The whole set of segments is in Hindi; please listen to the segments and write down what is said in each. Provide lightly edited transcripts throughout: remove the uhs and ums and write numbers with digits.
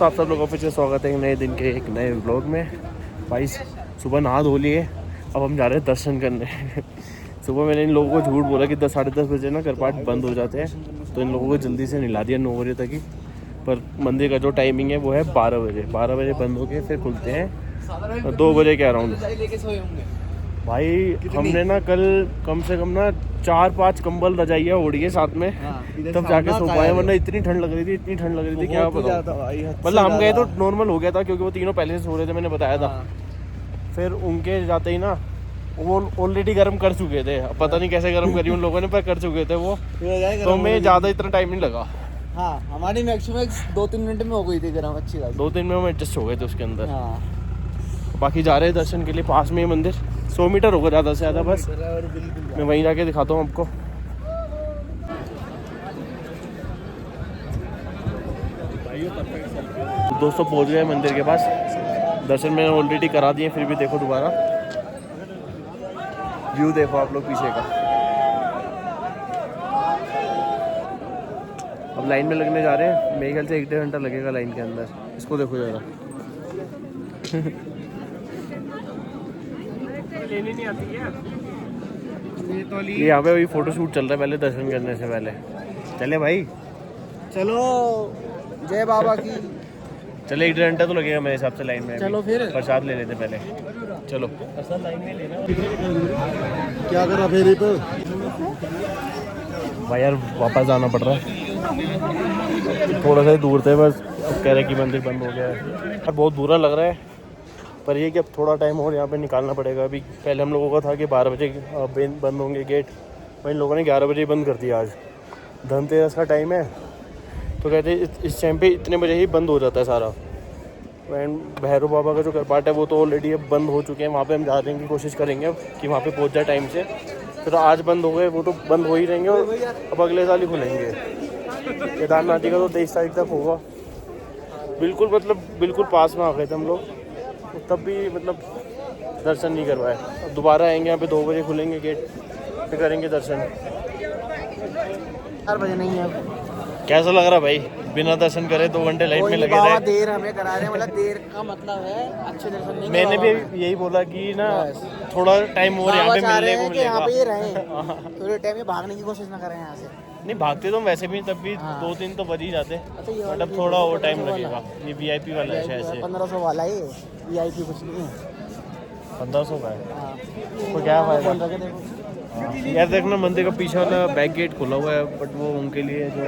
तो आप सब लोगों को फिर से स्वागत है एक नए दिन के एक नए व्लॉग में। भाई सुबह नहा धो लिए, अब हम जा रहे हैं दर्शन करने। सुबह मैंने इन लोगों को झूठ बोला कि 10 साढ़े 10 बजे ना करपाट बंद हो जाते हैं, तो इन लोगों को जल्दी से निला दिया 9 बजे तक ही। पर मंदिर का जो टाइमिंग है वो है 12 बजे। 12 बजे बंद हो के फिर खुलते हैं 2 बजे के अराउंड। भाई हमने ना कल कम से कम ना 4-5 कंबल रजाइयाँ ओढ़ी है साथ में, तब जाके सो पाए, वरना इतनी ठंड लग रही थी क्या पता। मतलब हम गए तो नॉर्मल हो गया था क्योंकि वो तीनों पहले से सो रहे थे, मैंने बताया था। फिर उनके जाते ही ना वो ऑलरेडी गर्म कर चुके थे, पता नहीं कैसे गर्म करी उन लोगों ने, पर कर चुके थे वो, तो हमें ज़्यादा इतना टाइम नहीं लगा। हाँ, हमारी मैक्सिमम 2-3 मिनट में हो गई थी गर्म, अच्छी बात। 2-3 में हम एडजस्ट हो गए थे उसके अंदर। हाँ। बाकी जा रहे हैं दर्शन के लिए, पास में ही मंदिर 100 मीटर होगा ज़्यादा से ज़्यादा, बस मैं वहीं जाके दिखाता हूँ आपको। दोस्तों पहुँच गए मंदिर के पास, दर्शन मैंने ऑलरेडी करा दिए, फिर भी देखो दोबारा व्यू देखो आप लोग पीछे का। अब लाइन में लगने जा रहे हैं, मेरे ख्याल से 1-1.5 घंटा लगेगा लाइन के अंदर। इसको देखो जरा। लेनी नहीं आती है ये यहाँ पे वही फोटो शूट चल रहा है पहले दर्शन करने से पहले। चले भाई, चलो, जय बाबा की। चले 1-1.5 घंटा तो लगेगा मेरे हिसाब से लाइन में। चलो फिर प्रसाद ले लेते पहले, चलो। लाइन में लेना क्या करा फेरी पे भाई यार, वापस जाना पड़ रहा है, थोड़ा सा ही दूर थे बस। अब कह रहे कि मंदिर बंद हो गया है, बहुत बुरा लग रहा है, पर ये कि अब थोड़ा टाइम और यहाँ पे निकालना पड़ेगा। अभी पहले हम लोगों का था कि 12 बजे बंद होंगे गेट, वहीं लोगों ने 11 बजे बंद कर दिया। आज धनतेरस का टाइम है, तो कहते हैं इस टाइम पे इतने बजे ही बंद हो जाता है सारा। एंड भैरव बाबा का जो करपाट है वो तो ऑलरेडी अब बंद हो चुके हैं, वहाँ पे हम जाने की कोशिश करेंगे अब कि वहाँ पे पहुँच जाए टाइम से। तो आज बंद हो गए, वो तो बंद हो ही रहेंगे और अब अगले साल ही खुलेंगे। केदारनाथ जी का तो 23 तारीख तक होगा। बिल्कुल मतलब बिल्कुल पास में आ गए थे हम लोग, तो तब भी मतलब दर्शन नहीं करवाए। अब दोबारा आएंगे, यहाँ पे 2 बजे खुलेंगे गेट, फिर करेंगे दर्शन। 4 बजे नहीं है। कैसा लग रहा भाई, बिना दर्शन करे 2 घंटे लाइन में लगे रहे? देर हमें करा रहे हैं, मतलब देर का मतलब है अच्छे दर्शन नहीं। मैंने भी यही बोला कि ना थोड़ा टाइम और यहाँ पे मिलने को मिलेगा। यहाँ पे ही रहें, थोड़े टाइम में भागने की कोशिश ना करें यहाँ से। नहीं भागते तो वैसे भी, तब भी 2-3 तो बज ही जाते, मतलब थोड़ा और टाइम लगेगा। ये VIP वाला है शायद से 1500 वाला है, VIP कुछ नहीं है। 1500 का है तो क्या फायदा यार। देखना मंदिर का पीछे वाला बैक गेट खुला हुआ है, बट वो उनके लिए जो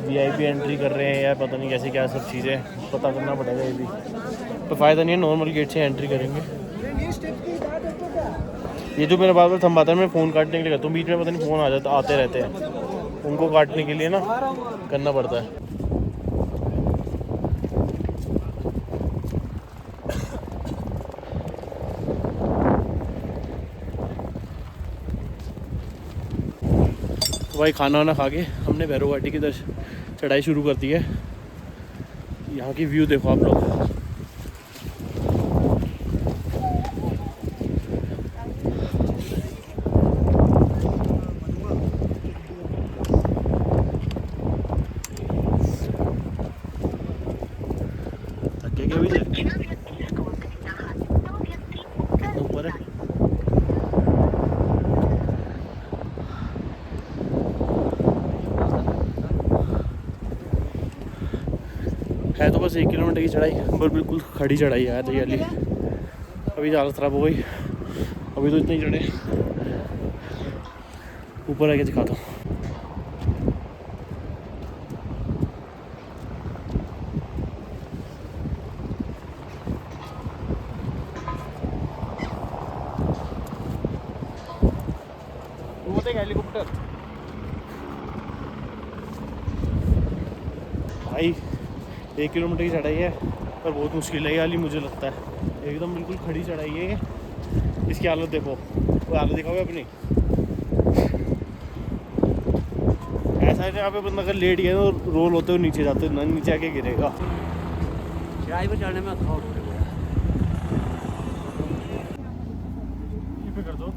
VIP एंट्री कर रहे हैं यार, पता नहीं कैसे क्या सब चीज़ें, पता करना पड़ेगा ये भी। तो फ़ायदा नहीं है, नॉर्मल गेट से एंट्री करेंगे। ये जो मेरा बार थमवाता है, मैं फ़ोन काटने के लिए करता हूँ, बीच में पता नहीं फ़ोन आ जाता, आते रहते हैं, उनको काटने के लिए ना करना पड़ता है। तो भाई खाना वाना खा के हमने भैरव घाटी की चढ़ाई शुरू कर दी है। यहाँ की व्यू देखो आप लोग। थके क्या भी कितना ऊपर है। है तो बस 1 किलोमीटर की चढ़ाई, पर बिल्कुल खड़ी चढ़ाई है रियली। अभी हालत ख़राब हो गई, अभी तो इतने ही चढ़े। ऊपर आके दिखाता हूँ। हेलीकॉप्टर भाई 1 किलोमीटर की चढ़ाई है, पर बहुत मुश्किल है वाली, मुझे लगता है। एकदम बिल्कुल खड़ी चढ़ाई है। इसकी हालत देखो, वो हालत दिखाओगे अपनी। ऐसा है यहाँ पे बंदा अगर लेट गया तो रोल होते हुए नीचे जाते, ना नीचे आके गिरेगा। चढ़ाई पर चढ़ने में कर दो।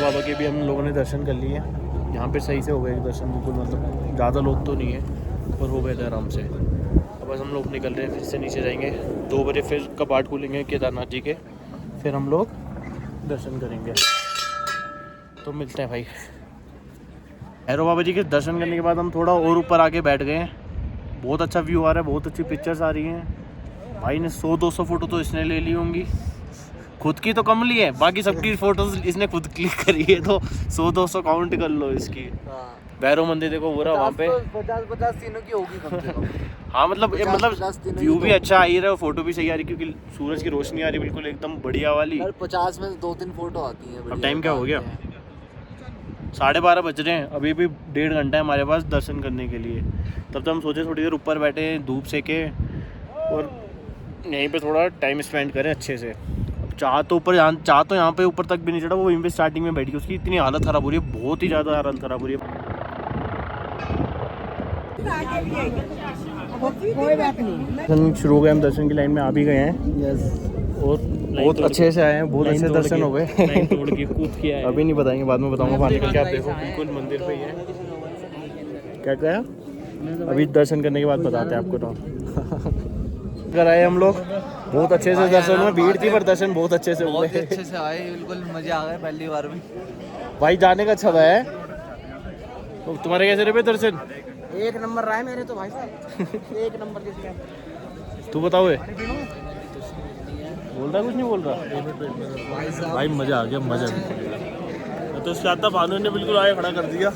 बाबा के भी हम लोगों ने दर्शन कर लिए। यहाँ पे सही से हो गए दर्शन, बिल्कुल मतलब ज़्यादा लोग तो नहीं है पर हो गए थे आराम से। अब बस हम लोग निकल रहे हैं, फिर से नीचे जाएंगे। 2 बजे फिर कपाट खुलेंगे केदारनाथ जी के, फिर हम लोग दर्शन करेंगे। तो मिलते हैं भाई। भैरव बाबा जी के दर्शन करने के बाद हम थोड़ा और ऊपर आके बैठ गए हैं। बहुत अच्छा व्यू आ रहा है, बहुत अच्छी पिक्चर्स आ रही हैं। भाई ने 100-200 फ़ोटो तो इसने ले ली होंगी, खुद की तो कम ली है, बाकी सबकी फ़ोटोज़ इसने खुद क्लिक करी है, तो 100-200 काउंट कर लो इसकी। भैरव मंदिर देखो पूरा वहाँ पे 50 तीनों की होगी कम से कम। हाँ मतलब 50 तीनों व्यू की भी तो। अच्छा आ ही रहा है, फोटो भी सही आ रही है क्योंकि सूरज की रोशनी आ रही है बिल्कुल एकदम बढ़िया वाली। 50 में 2-3 फोटो आती हैं। अब टाइम क्या हो गया? 12:30 बज रहे हैं, अभी भी 1.5 घंटा है हमारे पास दर्शन करने के लिए। तब तक हम सोचे थोड़ी देर ऊपर बैठे धूप सेके और यहीं पे थोड़ा टाइम स्पेंड करें अच्छे से। अब चाह तो यहाँ पे ऊपर तक भी नहीं चढ़ा, वो वहीं पे स्टार्टिंग में बैठी, उसकी इतनी हालत ख़राब हो रही है, बहुत ही ज़्यादा हालत ख़राब हो रही है। दर्शन शुरू हो गए, हम दर्शन की लाइन में आ भी गए हैं और बहुत अच्छे से आए हैं, बहुत अच्छे दर्शन हो गए। तोड़ के कूद के आए। अभी नहीं बताएंगे, बाद में बताऊंगा बाहर निकल के। आप देखो बिल्कुल मंदिर पे ही है। क्या कहा? अभी दर्शन करने के बाद बताते हैं आपको। तो कराए हम लोग, बहुत अच्छे से दर्शन हुए, भीड़ थी पर दर्शन बहुत अच्छे से हुए। अच्छे से आए, बिल्कुल मजे आ गए पहली बार में। भाई जाने का अच्छा है। तो तुम्हारे कैसे रहे दर्शन? 1 नंबर रहा है मेरे तो भाई साहब। 1 नंबर जिसका। तू बताओ, बोल रहा कुछ नहीं बोल रहा भाई? मज़ा आ गया, मज़ा तो उसके आता भानु ने बिल्कुल आगे खड़ा कर दिया।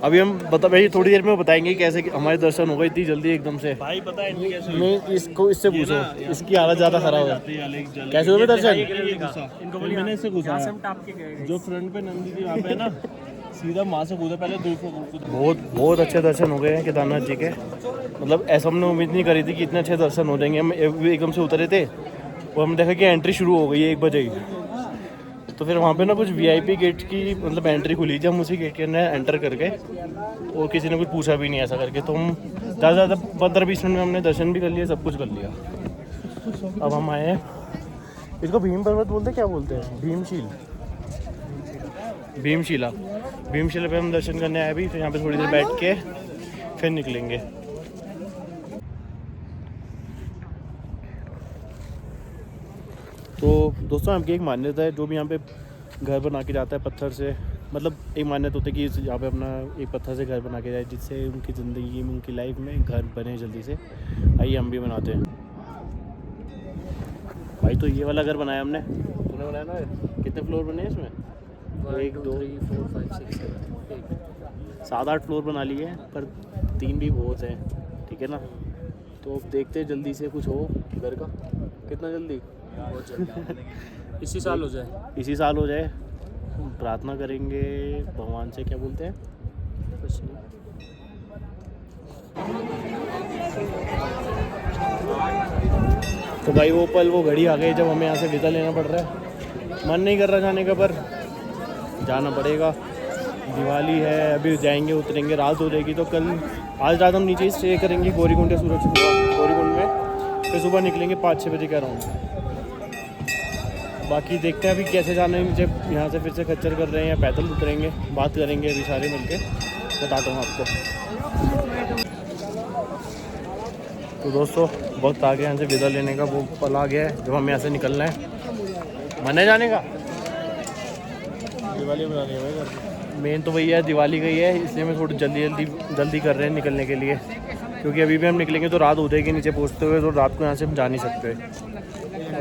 अभी हम भाई थोड़ी देर में बताएंगे कैसे कि हमारे दर्शन हो गए इतनी जल्दी एकदम से। भाई पता है कैसे? नहीं, इसको इससे पूछो, इसकी हालत ज़्यादा खराब है। कैसे हुए दर्शन? इनको मैंने इससे घुसा जो फ्रंट पे नंदी थी वहाँ पे ना, सीधा वहाँ से कूदा पहले। बहुत अच्छे दर्शन हो गए हैं केदारनाथ जी के। मतलब ऐसा हमने उम्मीद नहीं करी थी कि इतने अच्छे दर्शन हो जाएंगे। हम एकदम से उतरे थे और हम देखा कि एंट्री शुरू हो गई है 1 बजे ही। तो फिर वहाँ पे ना कुछ VIP गेट की मतलब एंट्री खुली थी, हम उसी गेट के अंदर एंटर करके, और किसी ने कुछ पूछा भी नहीं ऐसा करके। तो हम ज़्यादा ज़्यादा 15-20 मिनट में हमने दर्शन भी कर लिया, सब कुछ कर लिया। अब हम आए हैं, इसको भीम पर्वत बोलते क्या बोलते हैं? भीमशिला पे हम दर्शन करने आए अभी। फिर यहाँ पे थोड़ी देर बैठ के फिर निकलेंगे। तो दोस्तों आपकी एक मान्यता है, जो भी यहाँ पे घर बना के जाता है पत्थर से, मतलब एक मान्यता होती है कि यहाँ पे अपना एक पत्थर से घर बना के जाए, जिससे उनकी ज़िंदगी में, उनकी लाइफ में घर बने जल्दी से। आइए हम भी बनाते हैं भाई। तो ये वाला घर बनाया हमने, तूने बनाया ना? कितने फ्लोर बने इसमें? 1 2 3 4 5 6 7 7-8 फ्लोर बना लिए हैं, पर 3 भी बहुत हैं, ठीक है ना? तो अब देखते हैं जल्दी से कुछ हो घर का। कितना जल्दी? बहुत जल्दी। इसी साल हो जाए, इसी साल हो जाए। प्रार्थना करेंगे भगवान से। क्या बोलते हैं? कुछ नहीं। तो भाई वो पल, वो घड़ी आ गई जब हमें यहाँ से विदा लेना पड़ रहा है। मन नहीं कर रहा जाने का, पर जाना पड़ेगा। दिवाली है, अभी जाएंगे, उतरेंगे, रात हो जाएगी। तो कल आज रात हम नीचे ही स्टे करेंगे गौरीकुंड में। फिर सुबह निकलेंगे 5-6 बजे कह रहा हूँ। बाकी देखते हैं अभी कैसे जाना है नीचे। यहाँ से फिर से खच्चर कर रहे हैं या पैदल उतरेंगे, बात करेंगे अभी सारे मिलके, बताता हूँ आपको। तो दोस्तों वक्त आ गया यहाँ से विदा लेने का, वो पल आ गया है जब हमें यहाँ से निकलना है। मन है जाने का? दिवाली बनानी है भाई। मेन तो वही है, दिवाली गई है, इसलिए मैं थोड़ी जल्दी कर रहे हैं निकलने के लिए, क्योंकि अभी भी हम निकलेंगे तो रात हो जाएगी नीचे पहुँचते हुए, तो रात को यहाँ से हम जा नहीं सकते।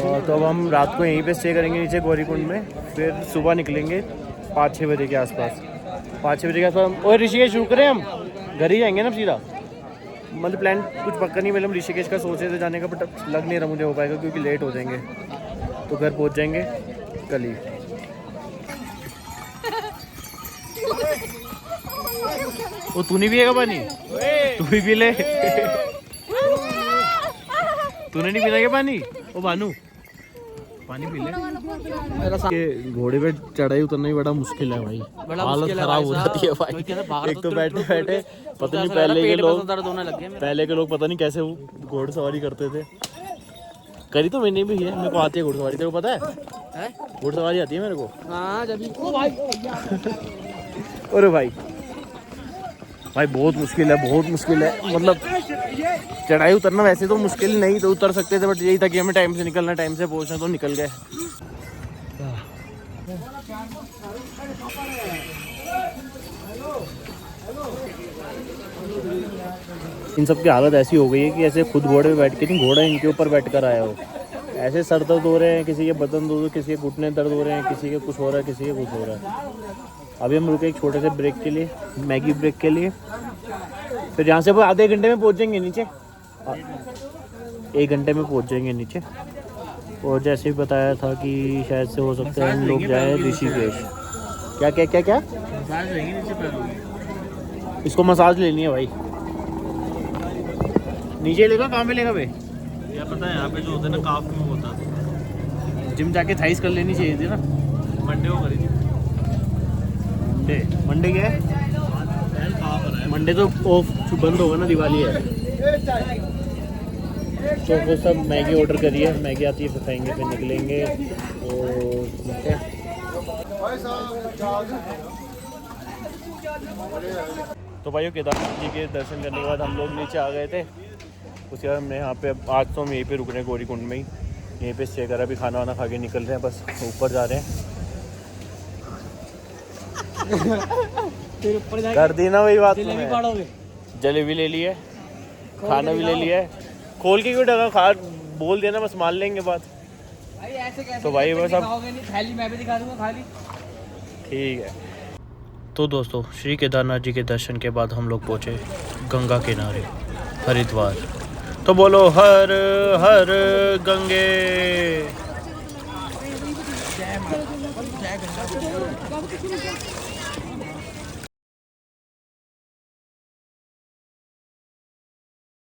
तो अब हम रात को यहीं पे स्टे करेंगे नीचे गौरीकुंड में। फिर सुबह निकलेंगे 5-6 बजे के आसपास। 5-6 बजे के आसपास। और ऋषिकेश रुक रहे हैं, हम घर ही जाएंगे ना सीधा। मतलब प्लान कुछ पक्का नहीं, मतलब ऋषिकेश का सोचे थे जाने का, बट लग नहीं रहा मुझे हो पाएगा क्योंकि लेट हो जाएंगे। तो घर पहुँच जाएंगे कल ही। वो तू नहीं पिएगा पानी? तू भी पी ले। तूने नहीं पीना क्या पानी? ओ भानु पानी पी ले। ये घोड़े पे चढ़ाई उतरना ही बड़ा मुश्किल है भाई, हालत खराब हो जाती है भाई। एक तो बैठे बैठे पता नहीं पहले के लोग पता नहीं कैसे वो घोड़सवारी करते थे। करी तो मैंने भी है, मेरे को आती है घोड़सवारी, तेरे को पता है? है? घुड़सवारी आती है मेरे को। हाँ जब ओ भाई अरे भाई बहुत मुश्किल है, बहुत मुश्किल है। मतलब चढ़ाई उतरना वैसे तो मुश्किल नहीं तो उतर सकते थे, बट यही था कि हमें टाइम से निकलना, टाइम से पहुंचना, तो निकल गए। इन सब की हालत ऐसी हो गई है कि ऐसे खुद घोड़े पे बैठ के नहीं, घोड़ा इनके ऊपर बैठ कर आया हो। ऐसे सर दर्द हो रहे हैं, किसी के बदन दर्द, किसी के घुटने दर्द हो रहे हैं, किसी के कुछ हो रहा है, किसी के कुछ हो रहा है। अभी हम रुके एक छोटे से ब्रेक के लिए, मैगी ब्रेक के लिए। फिर यहाँ से वो आधे घंटे में पहुँच जाएंगे नीचे, 1 घंटे में पहुँच जाएंगे नीचे। और जैसे ही बताया था कि शायद से हो सकता है हम लोग जाए ऋषिकेश। क्या क्या क्या क्या मसाज लेंगे नीचे पैरों। इसको मसाज लेनी है भाई। नीचे लेगा, कहाँ पे लेगा भाई? क्या पता है यहाँ पे जो होता है ना काफ में होता है। जिम जाके थाइस कर लेनी चाहिए थी ना। मंडे को करी थी। मंडे क्या है? मंडे तो ऑफ बंद होगा ना, दिवाली है। तो वो सब मैगी ऑर्डर करिए, मैगी आती है फिर खाएंगे, फिर निकलेंगे। और तो भाइयों केदारनाथ जी के दर्शन करने के बाद हम लोग नीचे आ गए थे। उसके बाद हमने यहाँ पे आज तो हम यहीं पे रुक रहे हैं, गौरीकुंड में ही, यहीं पे स्टे करा। अभी खाना वाना खा के निकल रहे हैं, बस ऊपर जा रहे हैं। फिर ऊपर जाके कर दी ना वही बात। जलेबी पाड़ोगे? जलेबी ले ली है, खाना भी ले लिया है। खोल के क्यों ढका, खा बोल देना, बस मान लेंगे बात। भाई ऐसे कैसे? तो भाई बस अब दिखाओगे नहीं, थैली मैं भी दिखा दूंगा खाली। ठीक है। तो दोस्तों श्री केदारनाथ जी के दर्शन के बाद हम लोग पहुँचे गंगा किनारे, हरिद्वार। तो बोलो हर हर गंगे।